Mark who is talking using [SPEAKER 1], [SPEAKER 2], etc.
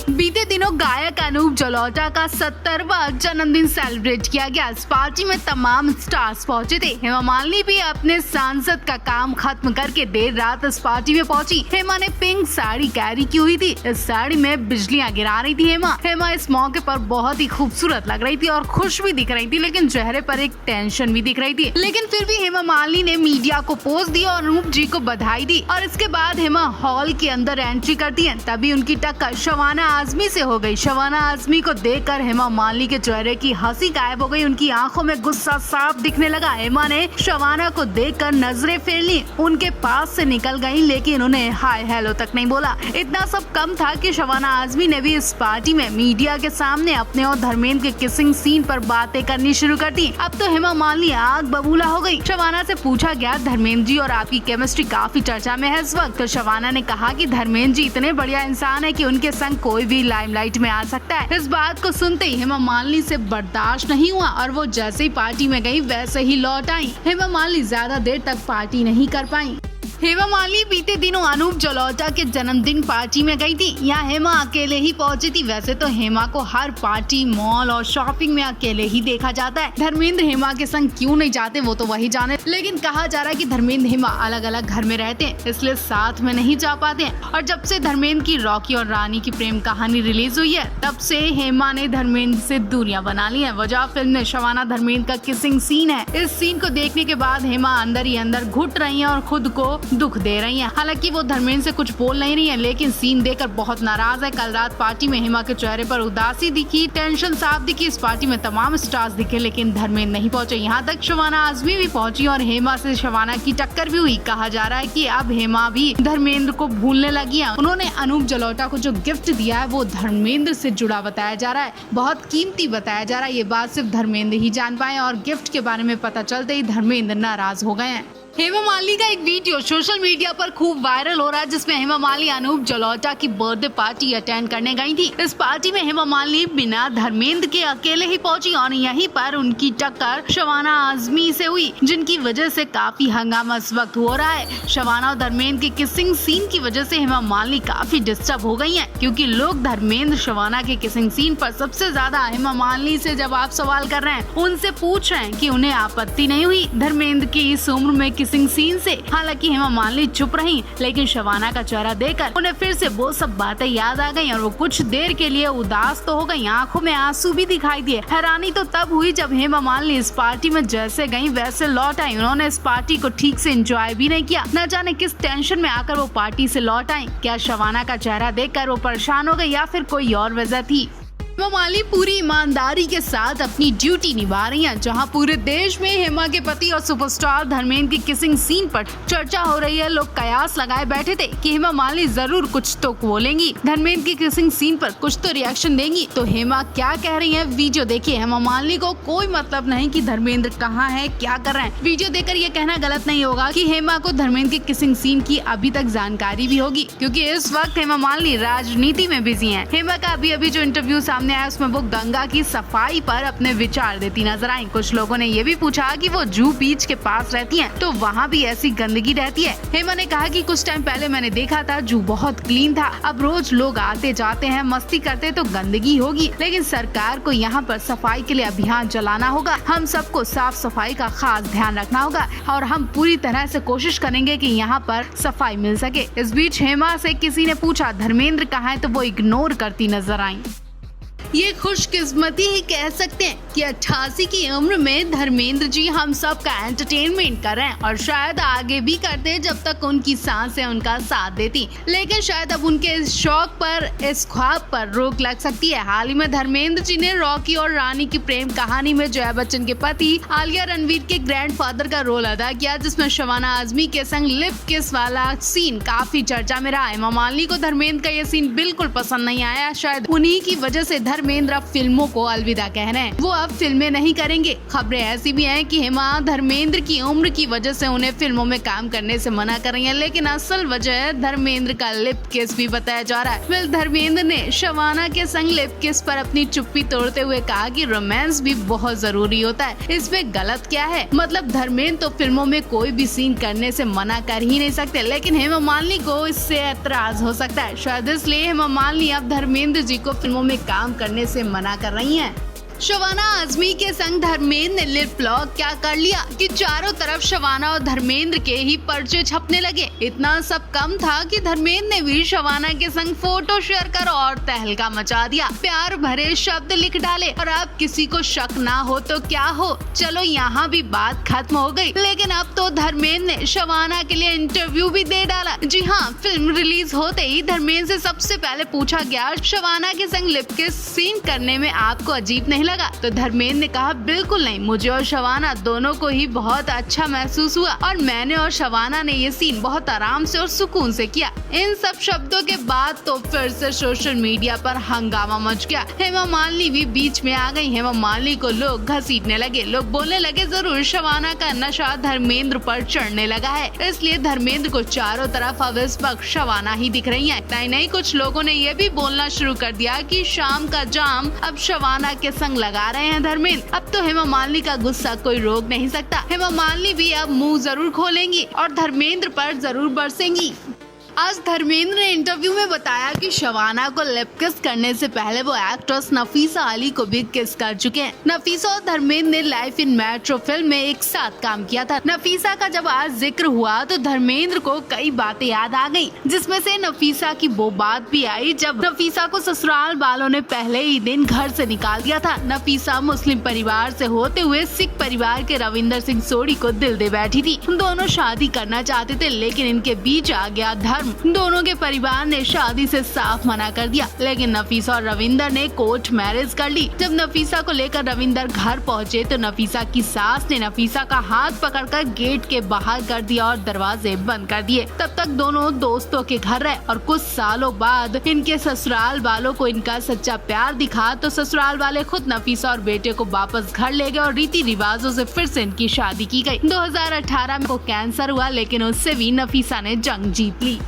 [SPEAKER 1] बीते दिनों गायक अनूप जलोटा का 70वां जन्मदिन सेलिब्रेट किया गया। इस पार्टी में तमाम स्टार्स पहुंचे थे। हेमा मालिनी भी अपने सांसद का काम खत्म करके देर रात इस पार्टी में पहुंची। हेमा ने पिंक साड़ी कैरी की हुई थी। इस साड़ी में बिजलियां गिरा रही थी। हेमा इस मौके पर बहुत ही खूबसूरत लग रही थी और खुश भी दिख रही थी, लेकिन चेहरे पर एक टेंशन भी दिख रही थी। लेकिन फिर भी हेमा मालिनी ने मीडिया को पोज दी और अनूप जी को बधाई दी। और इसके बाद हेमा हॉल के अंदर एंट्री करती है, तभी उनकी टक्कर शबाना आजमी से हो गई। शबाना आजमी को देखकर हेमा मालिनी के चेहरे की हंसी गायब हो गई। उनकी आंखों में गुस्सा साफ दिखने लगा। हेमा ने शबाना को देखकर नजरें फेर ली, उनके पास से निकल गईं, लेकिन उन्हें हाय हेलो तक नहीं बोला। इतना सब कम था कि शबाना आजमी ने भी इस पार्टी में मीडिया के सामने अपने और धर्मेंद्र के किसिंग सीन पर बातें करनी शुरू कर दी। अब तो हेमा मालिनी आग बबूला हो गई। शबाना से पूछा गया, धर्मेंद्र जी और आपकी केमिस्ट्री काफी चर्चा में है इस वक्त। तो शबाना ने कहा कि धर्मेंद्र जी इतने बढ़िया इंसान है कि उनके संग कोई भी लाइमलाइट में आ सकता है। इस बात को सुनते ही हेमा मालिनी से बर्दाश्त नहीं हुआ और वो जैसे ही पार्टी में गई वैसे ही लौट आई। हेमा मालिनी ज्यादा देर तक पार्टी नहीं कर पाई। हेमा मालिनी बीते दिनों अनूप जलोटा के जन्मदिन पार्टी में गई थी। यहाँ हेमा अकेले ही पहुंची थी। वैसे तो हेमा को हर पार्टी, मॉल और शॉपिंग में अकेले ही देखा जाता है। धर्मेंद्र हेमा के संग क्यों नहीं जाते वो तो वही जाने, लेकिन कहा जा रहा है कि धर्मेंद्र हेमा अलग अलग घर में रहते हैं, इसलिए साथ में नहीं जा पाते हैं। और जब से धर्मेंद्र की रॉकी और रानी की प्रेम कहानी रिलीज हुई है, तब से हेमा ने धर्मेंद्र से दूरियां बना ली है। वजह फिल्म में शबाना धर्मेंद्र का किसिंग सीन है। इस सीन को देखने के बाद हेमा अंदर ही अंदर घुट रही है और खुद को दुख दे रही हैं। हालांकि वो धर्मेंद्र से कुछ बोल नहीं रही हैं, लेकिन सीन देखकर बहुत नाराज है। कल रात पार्टी में हेमा के चेहरे पर उदासी दिखी, टेंशन साफ दिखी। इस पार्टी में तमाम स्टार्स दिखे, लेकिन धर्मेंद्र नहीं पहुंचे। यहाँ तक शबाना आजमी भी पहुंची और हेमा से शबाना की टक्कर भी हुई। कहा जा रहा है कि अब हेमा भी धर्मेंद्र को भूलने लगी है। उन्होंने अनूप जलोटा को जो गिफ्ट दिया है वो धर्मेंद्र से जुड़ा बताया जा रहा है, बहुत कीमती बताया जा रहा है। ये बात सिर्फ धर्मेंद्र ही जान पाए और गिफ्ट के बारे में पता चलते ही धर्मेंद्र नाराज हो गए हैं। हेमा मालिनी का एक वीडियो सोशल मीडिया पर खूब वायरल हो रहा है, जिसमें हेमा मालिनी अनूप जलोटा की बर्थडे पार्टी अटेंड करने गई थी। इस पार्टी में हेमा मालिनी बिना धर्मेंद्र के अकेले ही पहुंची और यहीं पर उनकी टक्कर शबाना आजमी से हुई, जिनकी वजह से काफी हंगामा इस वक्त हो रहा है। शबाना और धर्मेंद्र के किसिंग सीन की वजह से हेमा मालिनी काफी डिस्टर्ब हो गई है, क्योंकि लोग धर्मेंद्र शबाना के किसिंग सीन पर सबसे ज्यादा हेमा मालिनी से जब आप सवाल कर रहे हैं, उनसे पूछ रहे हैं कि उन्हें आपत्ति नहीं हुई धर्मेंद्र की इस उम्र में किसिंग सीन से। हालांकि हेमा मालिनी चुप रही, लेकिन शबाना का चेहरा देखकर उन्हें फिर से वो सब बातें याद आ गईं और वो कुछ देर के लिए उदास तो हो गई, आंखों में आंसू भी दिखाई दिए। हैरानी तो तब हुई जब हेमा मालिनी इस पार्टी में जैसे गई वैसे लौट आई। उन्होंने इस पार्टी को ठीक से एंजॉय भी नहीं किया। न जाने किस टेंशन में आकर वो पार्टी से लौट आई। क्या शबाना का चेहरा देखकर वो परेशान हो गई या फिर कोई और वजह थी? हेमा मालिनी पूरी ईमानदारी के साथ अपनी ड्यूटी निभा रही हैं। जहां पूरे देश में हेमा के पति और सुपरस्टार धर्मेंद्र की किसिंग सीन पर चर्चा हो रही है, लोग कयास लगाए बैठे थे कि हेमा मालिनी जरूर कुछ तो बोलेंगी, धर्मेंद्र की किसिंग सीन पर कुछ तो रिएक्शन देंगी। तो हेमा क्या कह रही है, वीडियो देखिए। हेमा मालिनी को कोई मतलब नहीं कि धर्मेंद्र कहाँ है, क्या कर रहे हैं। वीडियो देखकर ये कहना गलत नहीं होगा कि हेमा को धर्मेंद्र की किसिंग सीन की अभी तक जानकारी भी होगी, क्योंकि इस वक्त हेमा मालिनी राजनीति में बिजी है। हेमा का अभी जो इंटरव्यू सामने आया उसमें वो गंगा की सफाई पर अपने विचार देती नजर आई। कुछ लोगों ने ये भी पूछा कि वो जूहू बीच के पास रहती हैं, तो वहाँ भी ऐसी गंदगी रहती है। हेमा ने कहा कि कुछ टाइम पहले मैंने देखा था जूहू बहुत क्लीन था, अब रोज लोग आते जाते हैं, मस्ती करते तो गंदगी होगी, लेकिन सरकार को यहाँ पर सफाई के लिए अभियान चलाना होगा। हम सबको साफ सफाई का खास ध्यान रखना होगा और हम पूरी तरह से कोशिश करेंगे कि यहाँ पर सफाई मिल सके। इस बीच हेमा से किसी ने पूछा धर्मेंद्र कहाँ है, तो वो इग्नोर करती नजर आई। ये खुशकिस्मती ही कह सकते हैं कि 88 की उम्र में धर्मेंद्र जी हम सब का एंटरटेनमेंट कर रहे हैं और शायद आगे भी करते जब तक उनकी सांसें उनका साथ देती। लेकिन शायद अब उनके इस शौक पर, इस ख्वाब पर रोक लग सकती है। हाल ही में धर्मेंद्र जी ने रॉकी और रानी की प्रेम कहानी में जया बच्चन के पति आलिया रणवीर के ग्रैंडफादर का रोल अदा किया, जिसमें शबाना आजमी के संग लिप किस वाला सीन काफी चर्चा में रहा। हेमा मालिनी को धर्मेंद्र का ये सीन बिल्कुल पसंद नहीं आया। शायद उन्हीं की वजह से धर्मेंद्र अब फिल्मों को अलविदा कह रहे हैं, वो अब फिल्में नहीं करेंगे। खबरें ऐसी भी हैं कि हेमा धर्मेंद्र की उम्र की वजह से उन्हें फिल्मों में काम करने से मना कर रही हैं, लेकिन असल वजह धर्मेंद्र का लिप किस भी बताया जा रहा है। धर्मेंद्र ने शबाना के संग लिप किस पर अपनी चुप्पी तोड़ते हुए कहा कि रोमांस भी बहुत जरूरी होता है, इसमें गलत क्या है। मतलब धर्मेंद्र तो फिल्मों में कोई भी सीन करने से मना कर ही नहीं सकते, लेकिन हेमा मालिनी को इससे ऐतराज हो सकता है। शायद इसलिए हेमा मालिनी अब धर्मेंद्र जी को फिल्मों में काम करने से मना कर रही हैं। शबाना आजमी के संग धर्मेंद्र ने लिप लॉक क्या कर लिया कि चारों तरफ शबाना और धर्मेंद्र के ही पर्चे छपने लगे। इतना सब कम था कि धर्मेंद्र ने भी शबाना के संग फोटो शेयर कर और तहलका मचा दिया, प्यार भरे शब्द लिख डाले। और अब किसी को शक ना हो तो क्या हो, चलो यहाँ भी बात खत्म हो गई। लेकिन अब तो धर्मेंद्र ने शबाना के लिए इंटरव्यू भी दे डाला। जी हाँ, फिल्म रिलीज होते ही धर्मेंद्र से सबसे पहले पूछा गया, शबाना के संग लिप किस सीन करने में आपको अजीब नहीं लगा? तो धर्मेंद्र ने कहा, बिल्कुल नहीं, मुझे और शबाना दोनों को ही बहुत अच्छा महसूस हुआ और मैंने और शबाना ने ये सीन बहुत आराम से और सुकून से किया। इन सब शब्दों के बाद तो फिर से सोशल मीडिया पर हंगामा मच गया। हेमा मालिनी भी बीच में आ गई। हेमा मालिनी को लोग घसीटने लगे, लोग बोलने लगे जरूर शबाना का नशा धर्मेंद्र पर चढ़ने लगा है, इसलिए धर्मेंद्र को चारों तरफ अब इस वक्त शबाना ही दिख रही है। नहीं, कुछ लोगों ने ये भी बोलना शुरू कर दिया कि शाम का जाम अब शबाना के संग लगा रहे हैं धर्मेंद्र। अब तो हेमा मालिनी का गुस्सा कोई रोक नहीं सकता। हेमा मालिनी भी अब मुंह जरूर खोलेंगी और धर्मेंद्र पर जरूर बरसेंगी। आज धर्मेंद्र ने इंटरव्यू में बताया कि शबाना को लिप किस करने से पहले वो एक्ट्रेस नफीसा अली को भी किस कर चुके हैं। नफीसा और धर्मेंद्र ने लाइफ इन मेट्रो फिल्म में एक साथ काम किया था। नफीसा का जब आज जिक्र हुआ तो धर्मेंद्र को कई बातें याद आ गयी, जिसमें से नफीसा की वो बात भी आई जब नफीसा को ससुराल वालों ने पहले ही दिन घर से निकाल दिया था। नफीसा मुस्लिम परिवार से होते हुए सिख परिवार के रविंदर सिंह सोढ़ी को दिल दे बैठी थी। दोनों शादी करना चाहते थे, लेकिन इनके बीच आ गया धर्म। दोनों के परिवार ने शादी से साफ मना कर दिया, लेकिन नफीसा और रविंदर ने कोर्ट मैरिज कर ली। जब नफीसा को लेकर रविंदर घर पहुंचे तो नफीसा की सास ने नफीसा का हाथ पकड़कर गेट के बाहर कर दिया और दरवाजे बंद कर दिए। तब तक दोनों दोस्तों के घर रहे और कुछ सालों बाद इनके ससुराल वालों को इनका सच्चा प्यार दिखा तो ससुराल वाले खुद नफीसा और बेटे को वापस घर ले गए और रीति रिवाजों से फिर से इनकी शादी की गई। 2018 में को कैंसर हुआ, लेकिन उससे भी नफीसा ने जंग जीत ली।